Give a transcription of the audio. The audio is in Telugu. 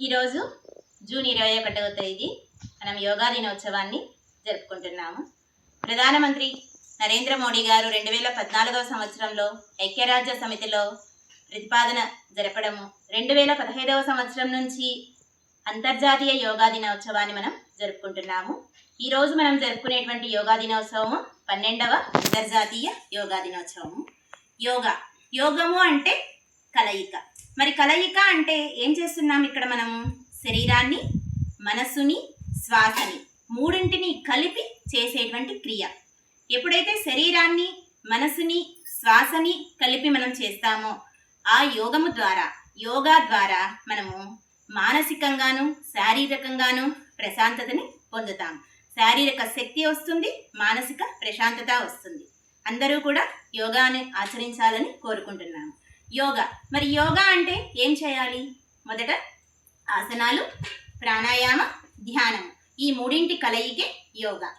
ఈరోజు జూన్ 21వ తేదీ మనం యోగా దినోత్సవాన్ని జరుపుకుంటున్నాము. ప్రధానమంత్రి నరేంద్ర మోడీ గారు 2014వ సంవత్సరంలో ఐక్యరాజ్య సమితిలో ప్రతిపాదన జరపడము, 2015వ సంవత్సరం నుంచి అంతర్జాతీయ యోగా దినోత్సవాన్ని మనం జరుపుకుంటున్నాము. ఈరోజు మనం జరుపుకునేటువంటి యోగా దినోత్సవము 12వ అంతర్జాతీయ యోగా దినోత్సవము. యోగము అంటే కలయిక. మరి కలయిక అంటే ఏం చేస్తున్నాం? ఇక్కడ మనము శరీరాన్ని, మనస్సుని, శ్వాసని మూడింటిని కలిపి చేసేటువంటి క్రియ. ఎప్పుడైతే శరీరాన్ని, మనసుని, శ్వాసని కలిపి మనం చేస్తామో ఆ యోగా ద్వారా మనము మానసికంగాను శారీరకంగాను ప్రశాంతతని పొందుతాం. శారీరక శక్తి వస్తుంది, మానసిక ప్రశాంతత వస్తుంది. అందరూ కూడా యోగాని ఆచరించాలని కోరుకుంటున్నాము. మరి యోగా అంటే ఏం చేయాలి? మొదట ఆసనాలు, ప్రాణాయామ, ధ్యానం, ఈ మూడింటి కలయికే యోగా.